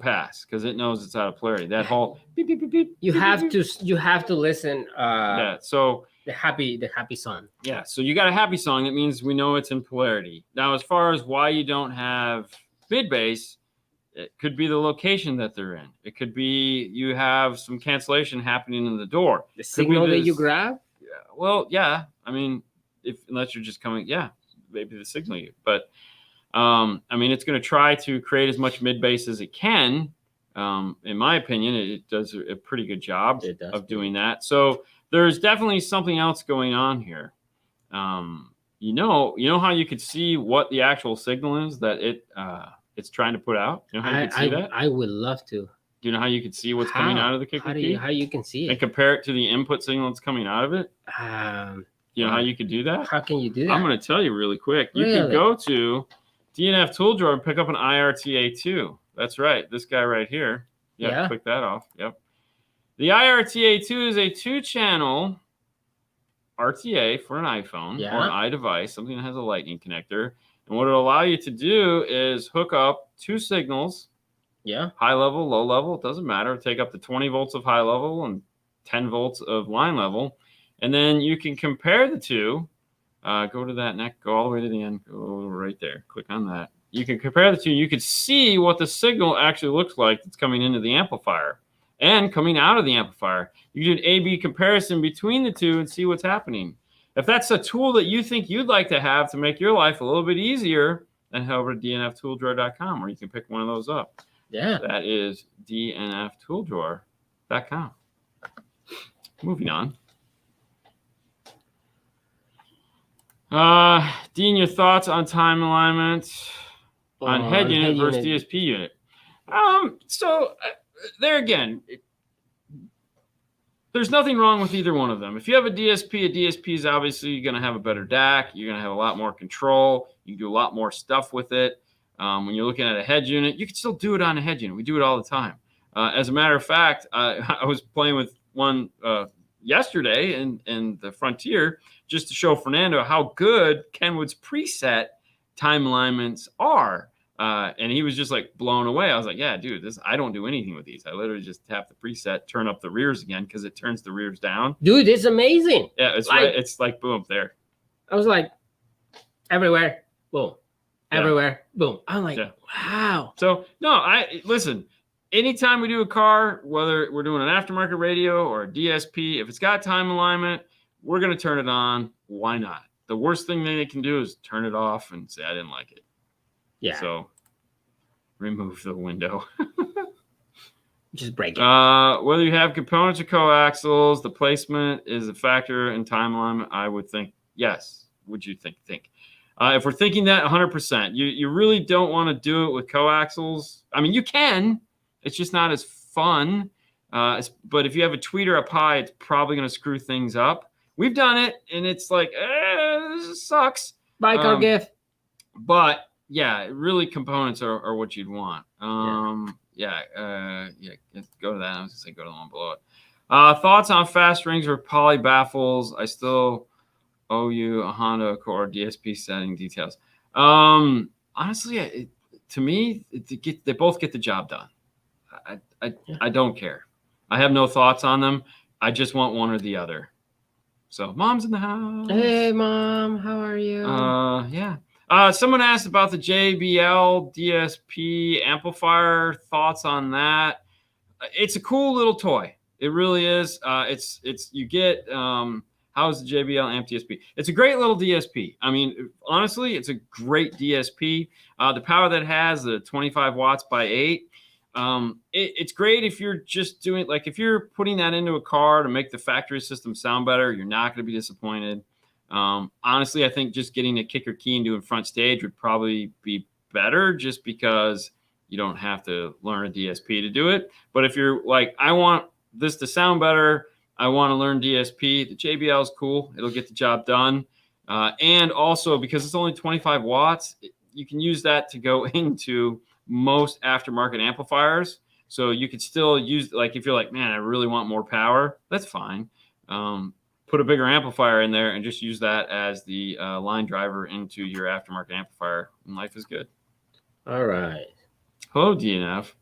pass because it knows it's out of polarity. That whole beep, beep, beep, beep, you have to listen. So the happy song. Yeah, so you got a happy song. That means we know it's in polarity. Now, as far as why you don't have mid bass, it could be the location that they're in. It could be you have some cancellation happening in the door. The signal that you grab. Yeah. Well, yeah. I mean, unless you're just coming, maybe the signal you. But I mean, it's going to try to create as much mid bass as it can. In my opinion, it does a pretty good job of doing that. So there's definitely something else going on here. You know how you could see what the actual signal is that it's trying to put out. You know how you could see that? I would love to. Do you know how you could see what's coming out of the kicker key? How you can see it and compare it to the input signal that's coming out of it? You know how you could do that? How can you do that? I'm going to tell you really quick. You can go to DNF tool drawer and pick up an IRTA2. That's right. This guy right here. Yeah. Click that off. Yep. The IRTA2 is a 2-channel RTA for an iPhone or an iDevice, something that has a lightning connector. And what it'll allow you to do is hook up 2 signals. Yeah. High level, low level, it doesn't matter. Take up to 20 volts of high level and 10 volts of line level. And then you can compare the two. Go to that neck, go all the way to the end, go right there. Click on that. you can compare the two. You could see what the signal actually looks like that's coming into the amplifier and coming out of the amplifier. You can do an A/B comparison between the two and see what's happening. If that's a tool that you think you'd like to have to make your life a little bit easier, then head over to dnftooldrawer.com, where you can pick one of those up. Yeah. That is dnftooldrawer.com. Moving on. Dean, your thoughts on time alignment on head unit versus DSP unit? So there again, there's nothing wrong with either one of them. If you have a DSP is obviously going to have a better DAC. You're going to have a lot more control. You can do a lot more stuff with it. When you're looking at a head unit, you can still do it on a head unit. We do it all the time. As a matter of fact, I was playing with one yesterday in the Frontier just to show Fernando how good Kenwood's preset time alignments are. And he was just like blown away. I was like, yeah, dude, I don't do anything with these. I literally just tap the preset, turn up the rears again because it turns the rears down. Dude, it's amazing. Yeah, it's like, right. It's like boom there. I was like, everywhere, boom, everywhere, boom. I'm like, wow. So no, listen. Anytime we do a car, whether we're doing an aftermarket radio or a DSP, if it's got time alignment, we're going to turn it on. Why not? The worst thing they can do is turn it off and say, I didn't like it. Yeah. So remove the window. Just break it. Whether you have components or coaxials, the placement is a factor in time alignment. I would think yes. Would you think? If we're thinking that 100%, you really don't want to do it with coaxials. I mean, you can. It's just not as fun. But if you have a tweeter up high, it's probably going to screw things up. We've done it, and it's like, this sucks. Bye, car gift. But yeah, really, components are what you'd want. Go to that. I was gonna say go to the one below it. Thoughts on fast rings or poly baffles? I still owe you a Honda Accord DSP setting details. Honestly, to me, they both get the job done. I don't care. I have no thoughts on them. I just want one or the other. So, mom's in the house. Hey, mom, how are you? Yeah. Someone asked about the JBL DSP amplifier. Thoughts on that? It's a cool little toy. It really is. You get how's the JBL Amp DSP? It's a great little DSP. I mean, honestly, it's a great DSP. The power that it has, the 25 watts by 8. It's great if you're just doing, like, if you're putting that into a car to make the factory system sound better, you're not going to be disappointed. Honestly, I think just getting a kicker key and doing front stage would probably be better, just because you don't have to learn a DSP to do it. But if you're like, I want this to sound better, I want to learn DSP, the JBL is cool. It'll get the job done. And also, because it's only 25 watts, you can use that to go into most aftermarket amplifiers. So you could still use, like, if you're like, man, I really want more power, that's fine. Put a bigger amplifier in there and just use that as the line driver into your aftermarket amplifier, and life is good. All right. Hello, DNF.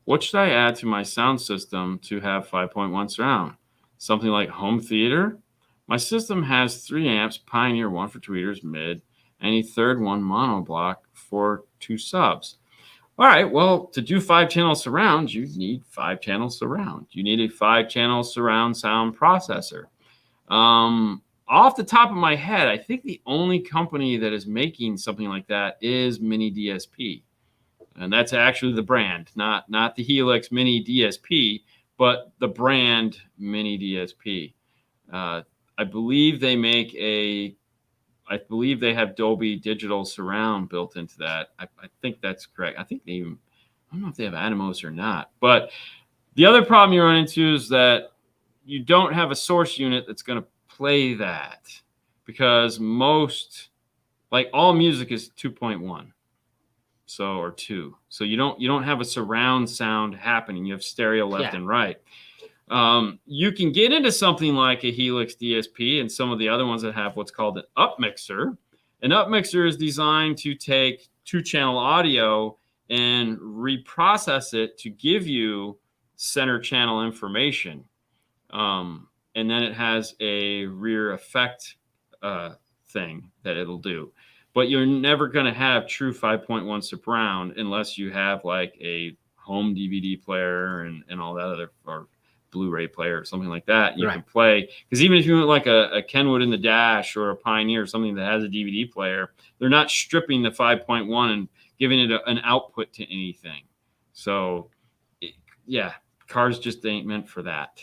What should I add to my sound system to have 5.1 surround? Something like home theater? My system has 3 amps, Pioneer 1 for tweeters, mid, and a third one mono block for 2 subs. All right, well, to do 5-channel surround, you need 5-channel surround. You need a 5-channel surround sound processor. Off the top of my head, I think the only company that is making something like that is Mini DSP. And that's actually the brand, not the Helix Mini DSP, but the brand Mini DSP. I believe they have Dolby Digital Surround built into that. I think that's correct. I think I don't know if they have Atomos or not. But the other problem you run into is that you don't have a source unit that's going to play that, because all music is 2.1. Or 2. So you don't have a surround sound happening. You have stereo left and right. You can get into something like a Helix DSP and some of the other ones that have what's called an upmixer. An upmixer is designed to take 2-channel audio and reprocess it to give you center channel information. And then it has a rear effect thing that it'll do. but you're never going to have true 5.1 surround unless you have like a home DVD player and all that other, or Blu-ray player or something like that. And you can play, because even if you want like a Kenwood in the Dash or a Pioneer, something that has a DVD player, they're not stripping the 5.1 and giving it an output to anything. So yeah, cars just ain't meant for that.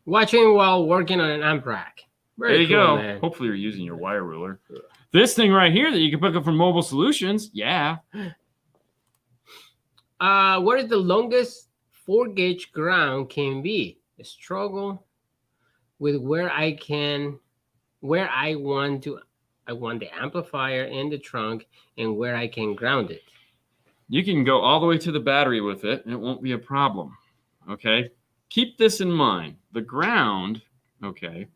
Watching while working on an amp rack. There you go. Man. Hopefully you're using your wire ruler. This thing right here that you can pick up from Mobile Solutions. Yeah. What is the longest 4-gauge ground can be? A struggle with where I want the amplifier in the trunk and where I can ground it. You can go all the way to the battery with it and it won't be a problem. Okay. Keep this in mind. The ground, okay.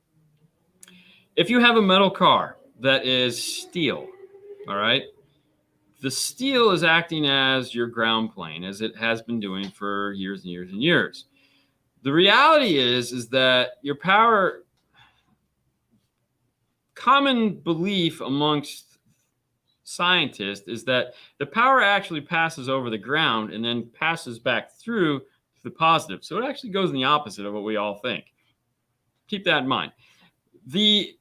If you have a metal car that is steel, all right, the steel is acting as your ground plane, as it has been doing for years and years and years. The reality is that your power, common belief amongst scientists is that the power actually passes over the ground and then passes back through to the positive. So it actually goes in the opposite of what we all think. Keep that in mind. The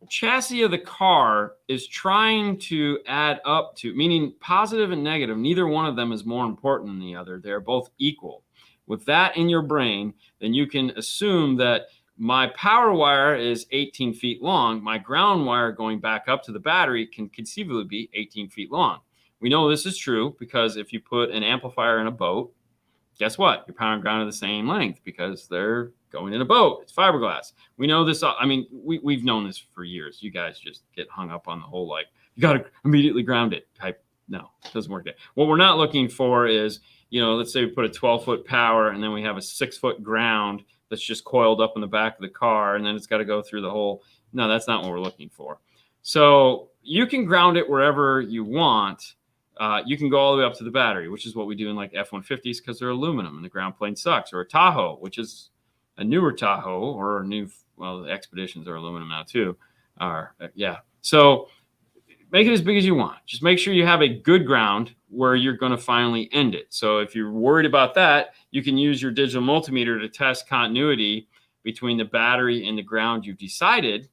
chassis of the car is trying to add up to, meaning positive and negative, neither one of them is more important than the other. They're both equal. With that in your brain, then you can assume that my power wire is 18 feet long. My ground wire going back up to the battery can conceivably be 18 feet long. We know this is true because if you put an amplifier in a boat, guess what? Your power and ground are the same length because they're going in a boat. It's fiberglass. We know this. I mean, we've known this for years. You guys just get hung up on the whole, like, you got to immediately ground it type. No, it doesn't work that. What we're not looking for is, you know, let's say we put a 12-foot power and then we have a 6-foot ground that's just coiled up in the back of the car and then it's got to go through the whole. No, that's not what we're looking for. So you can ground it wherever you want. You can go all the way up to the battery, which is what we do in like F-150s because they're aluminum and the ground plane sucks, or a Tahoe, which is a newer Tahoe, or a new, well, the Expeditions are aluminum now too. Yeah. So make it as big as you want. Just make sure you have a good ground where you're going to finally end it. So if you're worried about that, you can use your digital multimeter to test continuity between the battery and the ground you've decided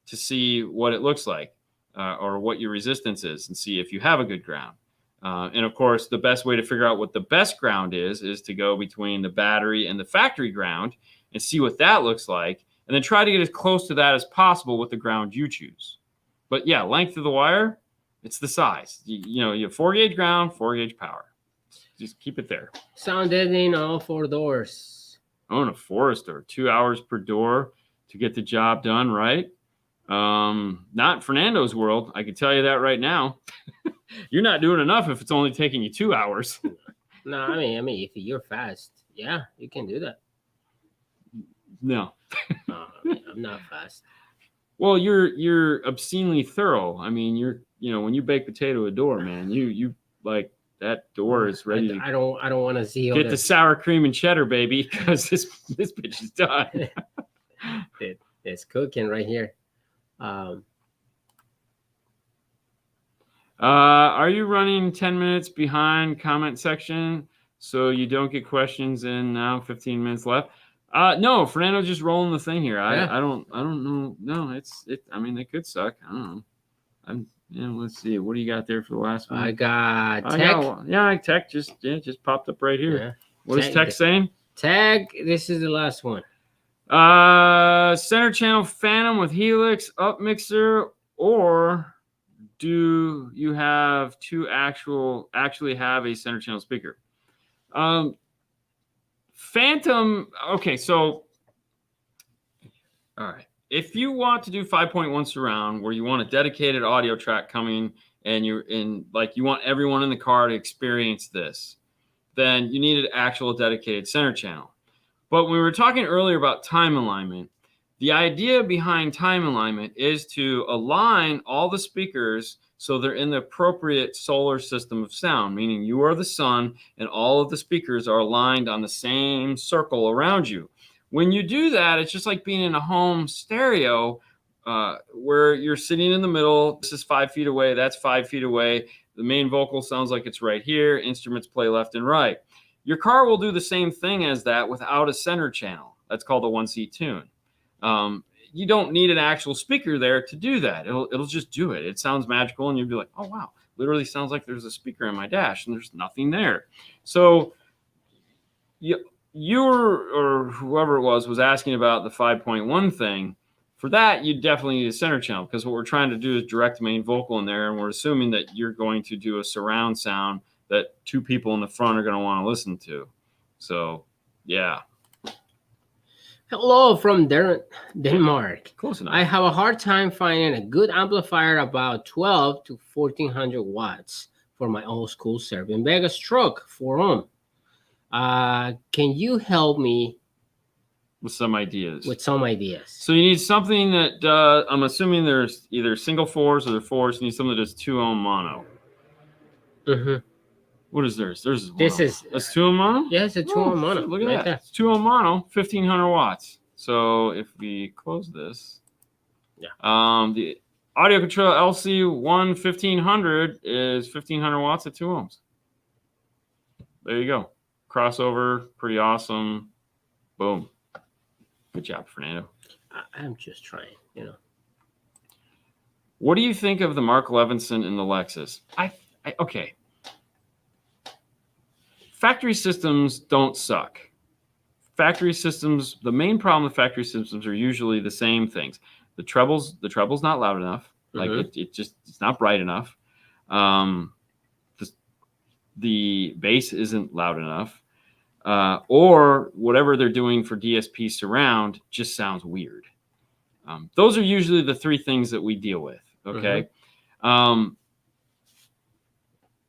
to see what it looks like, or what your resistance is, and see if you have a good ground. And of course, the best way to figure out what the best ground is to go between the battery and the factory ground and see what that looks like, and then try to get as close to that as possible with the ground you choose. But yeah, length of the wire, it's the size. You know, you have 4-gauge ground, 4-gauge power. Just keep it there. Sound deadening on all 4 doors. Own a Forester, 2 hours per door to get the job done, right? Not Fernando's world. I can tell you that right now. You're not doing enough if it's only taking you 2 hours. No, I mean, if you're fast, yeah, you can do that. No. I'm not fast. Well, you're obscenely thorough. I mean, when you bake potato a door, man, you like that door is ready to. I don't want to see get the sour cream and cheddar, baby, because this bitch is done. It's cooking right here. Are you running 10 minutes behind comment section so you don't get questions in now? 15 minutes left. No, Fernando's just rolling the thing here. I don't know. No, I mean, they could suck. I don't know. Let's see. What do you got there for the last one? I got tech. Tech just popped up right here. Yeah. What is tech saying? Tech. This is the last one. Center channel phantom with helix up mixer, or do you have actually have a center channel speaker? Phantom. Okay, so all right. If you want to do 5.1 surround, where you want a dedicated audio track coming, and you want everyone in the car to experience this, then you need an actual dedicated center channel. But when we were talking earlier about time alignment, the idea behind time alignment is to align all the speakers so they're in the appropriate solar system of sound, meaning you are the sun and all of the speakers are aligned on the same circle around you. When you do that, it's just like being in a home stereo where you're sitting in the middle. This is 5 feet away. That's 5 feet away. The main vocal sounds like it's right here. Instruments play left and right. Your car will do the same thing as that without a center channel. That's called a 1C tune. You don't need an actual speaker there to do that. It'll just do it. It sounds magical, and you'll be like, oh, wow, literally sounds like there's a speaker in my dash, and there's nothing there. So you or whoever it was asking about the 5.1 thing. For that, you definitely need a center channel, because what we're trying to do is direct main vocal in there, and we're assuming that you're going to do a surround sound that 2 people in the front are going to want to listen to. So, yeah. Hello from Denmark. Close enough. I have a hard time finding a good amplifier about 12 to 1400 watts for my old school serving Vegas truck 4 ohm. Can you help me with some ideas? So you need something that I'm assuming there's either single 4s or the 4s. You need something that does 2 ohm mono. Mm-hmm. What is theirs? This is that's 2 ohm mono. Yeah, it's a 2 ohm mono. Look at that. There. It's 2 ohm mono, 1500 watts. So if we close this, the audio control LC1 1500 is 1500 watts at 2 ohms. There you go. Crossover, pretty awesome. Boom. Good job, Fernando. I'm just trying, What do you think of the Mark Levinson in the Lexus? Okay. Factory systems don't suck. Factory systems, the main problem with factory systems are usually the same things. The treble's not loud enough. Like it's not bright enough. The bass isn't loud enough. Or whatever they're doing for DSP surround just sounds weird. Those are usually the 3 things that we deal with. Okay. I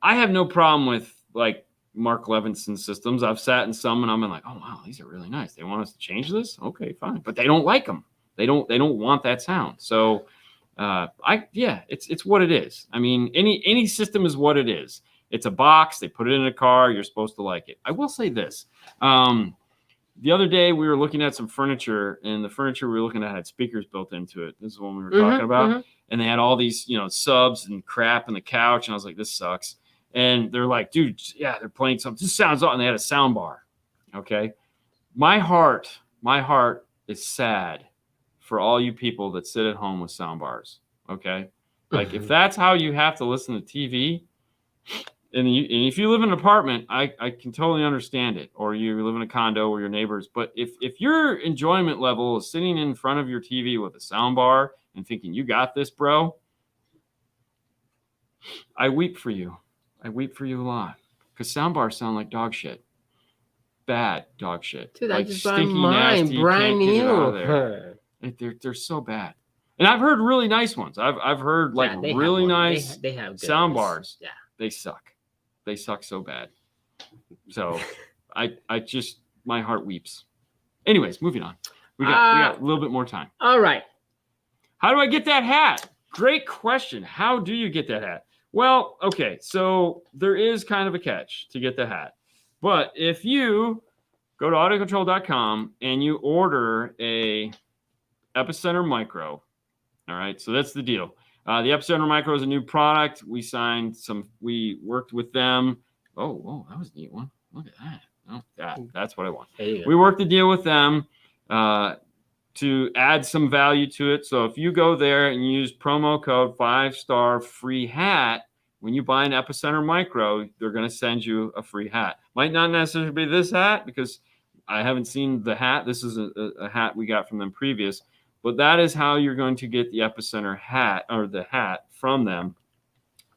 have no problem with like Mark Levinson systems. I've sat in some and I'm like, oh wow, these are really nice. They want us to change this? Okay, fine. But they don't like them. They don't want that sound. So it's what it is. I mean, any system is what it is. It's a box. They put it in a car. You're supposed to like it. I will say this. The other day we were looking at some furniture, and the furniture we were looking at had speakers built into it. This is what we were talking about. And they had all these, subs and crap in the couch. And I was like, this sucks. And they're like, dude, yeah, they're playing something. This sounds off. And they had a sound bar. Okay. My heart is sad for all you people that sit at home with sound bars. Okay. Like if that's how you have to listen to TV, and if you live in an apartment, I can totally understand it. Or you live in a condo or your neighbors. But if your enjoyment level is sitting in front of your TV with a sound bar and thinking, you got this, bro, I weep for you. I weep for you a lot. Because sound bars sound like dog shit. Bad dog shit. Dude, like I just stinky, mine, nasty, brand you can't get it out new. of there. They're so bad. And I've heard really nice ones. I've heard like really nice they have sound bars. Yeah. They suck. They suck so bad. So I just, my heart weeps. Anyways, moving on. We got a little bit more time. All right. How do I get that hat? Great question. How do you get that hat? Well, okay. So there is kind of a catch to get the hat. But if you go to audiocontrol.com and you order a Epicenter Micro, all right, so that's the deal. The Epicenter Micro is a new product. We worked with them. Oh, that was a neat one. Look at that. Oh, that's what I want. We worked the deal with them to add some value to it. So if you go there and use promo code 5-star free hat, when you buy an Epicenter Micro, they're going to send you a free hat. Might not necessarily be this hat because I haven't seen the hat. This is a hat we got from them previous. But that is how you're going to get the Epicenter hat or the hat from them.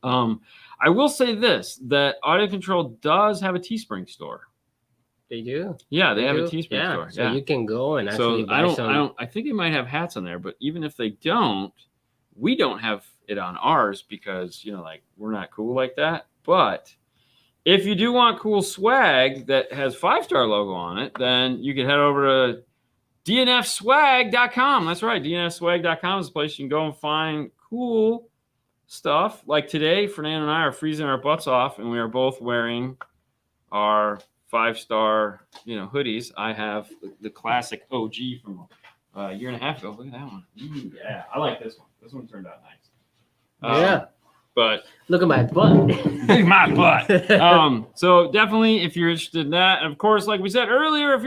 I will say this, that Audio Control does have a Teespring store. They do? Yeah, they have a Teespring store. So you can go and actually buy some. I think they might have hats on there, but even if they don't, we don't have it on ours because, we're not cool like that. But if you do want cool swag that has 5-star logo on it, then you can head over to dnfswag.com. That's right. dnfswag.com is a place you can go and find cool stuff. Like today, Fernando and I are freezing our butts off, and we are both wearing our 5-star, hoodies. I have the classic OG a year and a half ago. Look at that one. Ooh, yeah, I like this one. This one turned out nice. Yeah. But look at my butt. look at my butt. So definitely, if you're interested in that, and of course, like we said earlier, if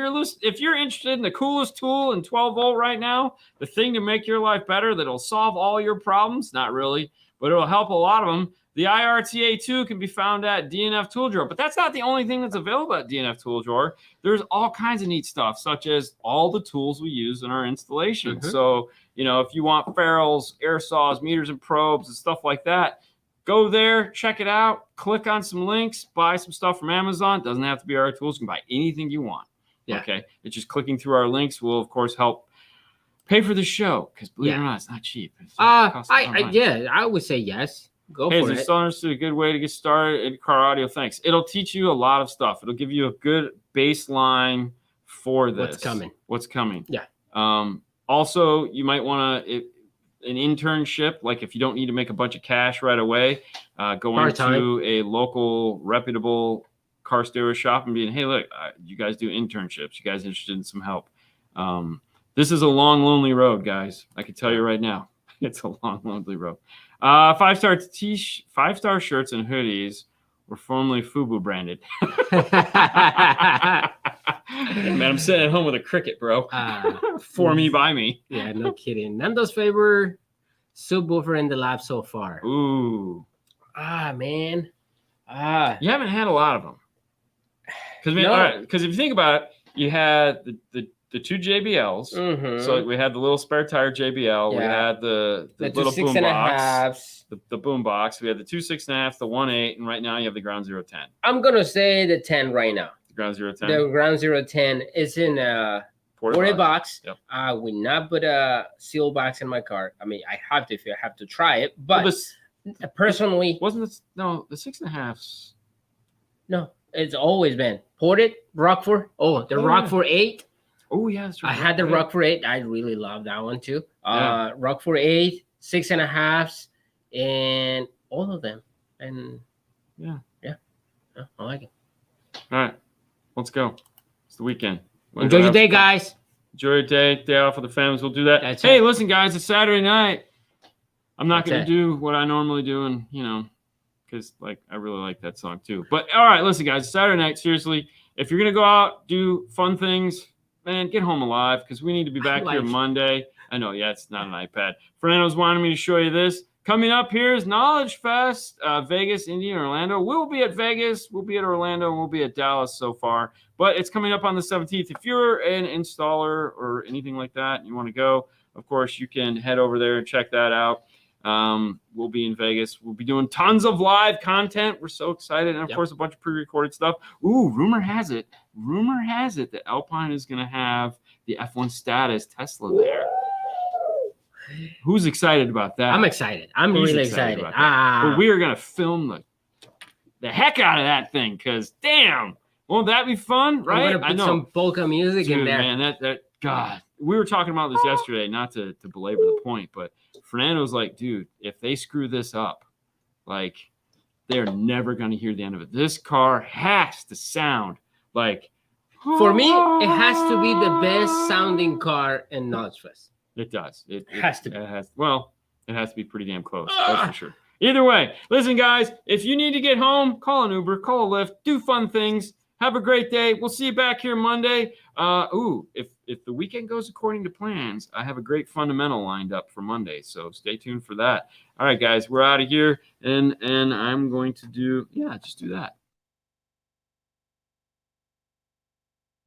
you're interested in the coolest tool in 12 volt right now, the thing to make your life better that'll solve all your problems, not really, but it'll help a lot of them. The IRTA2 can be found at DNF Tool Drawer, but that's not the only thing that's available at DNF Tool Drawer. There's all kinds of neat stuff, such as all the tools we use in our installation. Mm-hmm. So, you know, if you want ferrules, air saws, meters and probes, and stuff like that, go there, check it out, click on some links, buy some stuff from Amazon. It doesn't have to be our tools. You can buy anything you want. Yeah. Okay. It's just clicking through our links will, of course, help pay for the show, because believe it or not, it's not cheap. I would say yes. Go for it. Installers is a good way to get started in car audio. Thanks. It'll teach you a lot of stuff. It'll give you a good baseline for this. What's coming. Yeah. Also, you might want to an internship. Like if you don't need to make a bunch of cash right away, go into a local reputable car stereo shop and being, hey, look, you guys do internships. You guys interested in some help? This is a long, lonely road, guys. I can tell you right now, it's a long, lonely road. 5-star shirts and hoodies were formerly FUBU branded. Man, I'm sitting at home with a Cricket, bro. For me, by me. Yeah, no kidding. Nando's favorite subwoofer in the lab so far. Ooh. Man. You haven't had a lot of them. Because if you think about it, you had the two JBLs. Mm-hmm. So we had the little spare tire JBL. Yeah. We had the little boom box. The boom box. We had the 2 6.5, the 1.8, and right now you have the Ground Zero 10. I'm gonna say the 10 right now. The Ground Zero 10. The Ground Zero 10 is in a porta box. Yep. I would not put a seal box in my car. I mean, I have to if I have to try it, but personally, wasn't this the 6.5s? No, it's always been ported Rockford. Rockford 8. Oh, yeah, that's right. I had the Rockford 8. I really love that one too. Rockford 8, 6.5s, and all of them. And yeah, I like it. All right, let's go. It's the weekend. Enjoy your day, guys. Enjoy your day off with the families. We'll do that. Listen, guys, it's Saturday night. I'm not going to do what I normally do, and because I really like that song too. But all right, listen, guys, it's Saturday night. Seriously, if you're going to go out, do fun things, man, get home alive, because we need to be back here Monday. I know, it's not an iPad. Fernando's wanted me to show you this. Coming up here is Knowledge Fest, Vegas, Indy, and Orlando. We'll be at Vegas, we'll be at Orlando, and we'll be at Dallas so far. But it's coming up on the 17th. If you're an installer or anything like that and you want to go, of course, you can head over there and check that out. We'll be in Vegas. We'll be doing tons of live content. We're so excited. And, of course, a bunch of pre-recorded stuff. Ooh, rumor has it that Alpine is going to have the F1 status Tesla there. Who's excited about that? I'm excited. I'm really excited. But we are going to film the heck out of that thing, because, damn, won't that be fun, right? I'm going to put some polka music in there. Man, God. We were talking about this yesterday, not to belabor the point, but Fernando's like, dude, if they screw this up, they're never going to hear the end of it. This car has to sound like... For me, it has to be the best sounding car in Knowledge Fest. It does. It has to be. It has to be pretty damn close. That's for sure. Either way, listen, guys, if you need to get home, call an Uber, call a Lyft, do fun things. Have a great day. We'll see you back here Monday. If the weekend goes according to plans, I have a great fundamental lined up for Monday, so stay tuned for that. All right, guys, we're out of here, and I'm going to just do that.